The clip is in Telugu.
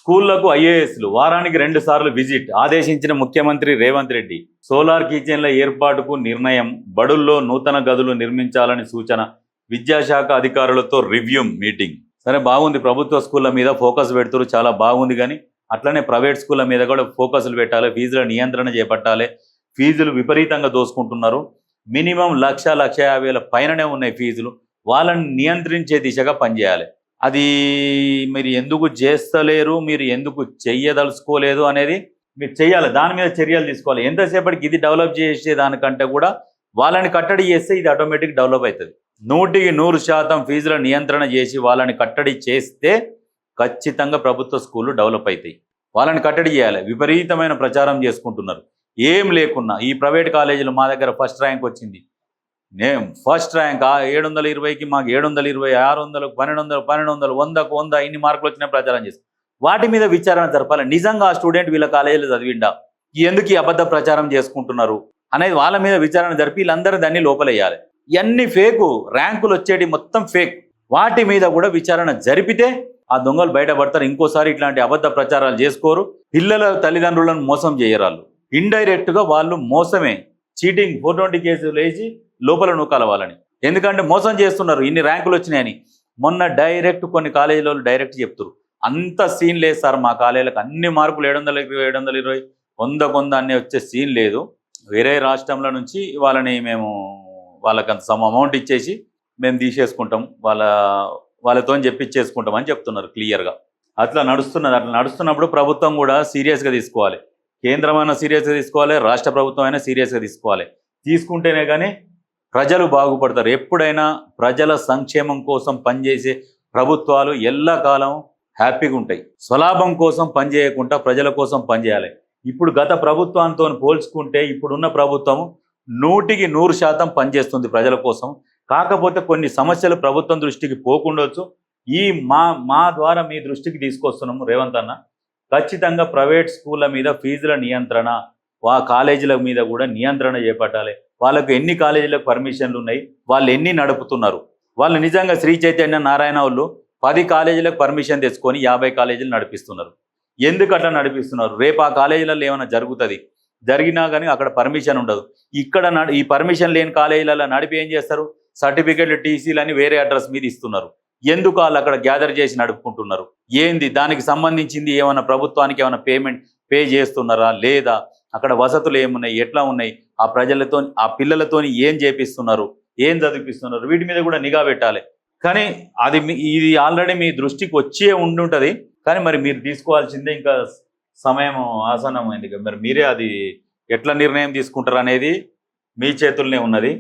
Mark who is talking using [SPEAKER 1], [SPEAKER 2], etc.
[SPEAKER 1] స్కూళ్లకు ఐఏఎస్లు వారానికి 2 సార్లు విజిట్ ఆదేశించిన ముఖ్యమంత్రి రేవంత్ రెడ్డి. సోలార్ కిచెన్ల ఏర్పాటుకు నిర్ణయం, బడుల్లో నూతన గదులు నిర్మించాలని సూచన. విద్యాశాఖ అధికారులతో రివ్యూ మీటింగ్. సరే బాగుంది, ప్రభుత్వ స్కూళ్ళ మీద ఫోకస్ పెడుతున్నారు, చాలా బాగుంది. కానీ అట్లనే ప్రైవేట్ స్కూళ్ళ మీద కూడా ఫోకస్లు పెట్టాలి, ఫీజుల నియంత్రణ చేపట్టాలి. ఫీజులు విపరీతంగా దోసుకుంటున్నారు. మినిమం 1,50,000 పైననే ఉన్నాయి ఫీజులు. వాళ్ళని నియంత్రించే దిశగా పనిచేయాలి. అది మీరు ఎందుకు చేస్తలేరు, మీరు ఎందుకు చెయ్యదలుచుకోలేదు అనేది మీరు చెయ్యాలి, దాని మీద చర్యలు తీసుకోవాలి. ఎంతసేపటికి ఇది డెవలప్ చేసే దానికంటే కూడా వాళ్ళని కట్టడి చేస్తే ఇది ఆటోమేటిక్ డెవలప్ అవుతుంది. 100% ఫీజుల నియంత్రణ చేసి వాళ్ళని కట్టడి చేస్తే ఖచ్చితంగా ప్రభుత్వ స్కూళ్ళు డెవలప్ అవుతాయి. వాళ్ళని కట్టడి చేయాలి. విపరీతమైన ప్రచారం చేసుకుంటున్నారు, ఏం లేకున్నా. ఈ ప్రైవేట్ కాలేజీలు మా దగ్గర ఫస్ట్ ర్యాంక్ వచ్చింది, నేను ఫస్ట్ ర్యాంక్ 720కి మాకు 720, 600, 1200, 1200, 100కు 100 ఇన్ని మార్కులు వచ్చినా ప్రచారం చేసి వాటి మీద విచారణ జరపాలి. నిజంగా ఆ స్టూడెంట్ వీళ్ళ కాలేజీలో చదివిండా, ఎందుకు ఈ అబద్ధ ప్రచారం చేసుకుంటున్నారు అనేది వాళ్ళ మీద విచారణ జరిపి వీళ్ళందరూ దాన్ని లోపలేయాలి. ఇవన్నీ ఫేకు, ర్యాంకులు వచ్చేటి మొత్తం ఫేక్. వాటి మీద కూడా విచారణ జరిపితే ఆ దొంగలు బయటపడతారు. ఇంకోసారి ఇట్లాంటి అబద్ధ ప్రచారాలు చేసుకోరు. పిల్లల తల్లిదండ్రులను మోసం చేయరాళ్ళు. ఇండైరెక్ట్గా వాళ్ళు మోసమే, చీటింగ్ 420 కేసులు వేసి లోపల నూకాల వాళ్ళని. ఎందుకంటే మోసం చేస్తున్నారు, ఇన్ని ర్యాంకులు వచ్చినాయని. మొన్న డైరెక్ట్ కొన్ని కాలేజీలో డైరెక్ట్ చెప్తారు, అంత సీన్ లేదు సార్ మా కాలేజీలకు, అన్ని మార్కులు 720, 720, 100కు 100 అన్నీ వచ్చే సీన్ లేదు. వేరే రాష్ట్రంలో నుంచి వాళ్ళని మేము వాళ్ళకి అంత సమ అమౌంట్ ఇచ్చేసి మేము తీసేసుకుంటాం, వాళ్ళతో చెప్పించేసుకుంటాం అని చెప్తున్నారు క్లియర్గా. అట్లా నడుస్తున్నది. అట్లా నడుస్తున్నప్పుడు ప్రభుత్వం కూడా సీరియస్గా తీసుకోవాలి. కేంద్రమైనా సీరియస్గా తీసుకోవాలి, రాష్ట్ర ప్రభుత్వం అయినా సీరియస్గా తీసుకోవాలి. తీసుకుంటేనే కానీ ప్రజలు బాగుపడతారు. ఎప్పుడైనా ప్రజల సంక్షేమం కోసం పనిచేసే ప్రభుత్వాలు ఎల్లకాలం హ్యాపీగా ఉంటాయి. స్వలాభం కోసం పనిచేయకుండా ప్రజల కోసం పనిచేయాలి. ఇప్పుడు గత ప్రభుత్వంతో పోల్చుకుంటే ఇప్పుడున్న ప్రభుత్వం 100% పనిచేస్తుంది ప్రజల కోసం. కాకపోతే కొన్ని సమస్యలు ప్రభుత్వం దృష్టికి పోకుండొచ్చు. ఈ మా ద్వారా మీ దృష్టికి తీసుకొస్తున్నాము రేవంత్ అన్న. ఖచ్చితంగా ప్రైవేట్ స్కూళ్ళ మీద ఫీజుల నియంత్రణ, కాలేజీల మీద కూడా నియంత్రణ చేపట్టాలి. వాళ్ళకు ఎన్ని కాలేజీలకు పర్మిషన్లు ఉన్నాయి, వాళ్ళు ఎన్ని నడుపుతున్నారు. వాళ్ళు నిజంగా శ్రీ చైతన్య నారాయణ వాళ్ళు 10 కాలేజీలకు పర్మిషన్ తెచ్చుకొని 50 కాలేజీలు నడిపిస్తున్నారు. ఎందుకు అట్లా నడిపిస్తున్నారు? రేపు ఆ కాలేజీలలో ఏమైనా జరుగుతుంది, జరిగినా కానీ అక్కడ పర్మిషన్ ఉండదు. ఇక్కడ ఈ పర్మిషన్ లేని కాలేజీలలో నడిపి ఏం చేస్తారు, సర్టిఫికెట్లు, టీసీలు అని వేరే అడ్రస్ మీద ఇస్తున్నారు. ఎందుకు వాళ్ళు అక్కడ గ్యాదర్ చేసి నడుపుకుంటున్నారు? ఏంది దానికి సంబంధించింది? ఏమైనా ప్రభుత్వానికి ఏమైనా పేమెంట్ పే చేస్తున్నారా లేదా? అక్కడ వసతులు ఏమున్నాయి, ఎట్లా ఉన్నాయి, ఆ ప్రజలతో ఆ పిల్లలతో ఏం చేపిస్తున్నారు, ఏం చదివిపిస్తున్నారు, వీటి మీద కూడా నిఘా పెట్టాలి. కానీ ఇది ఆల్రెడీ మీ దృష్టికి వచ్చే ఉండుంటుంది. కానీ మరి మీరు తీసుకోవాల్సిందే, ఇంకా సమయం ఆసన్నమైంది. మరి మీరే అది ఎట్లా నిర్ణయం తీసుకుంటారు అనేది మీ చేతుల్లోనే ఉన్నది.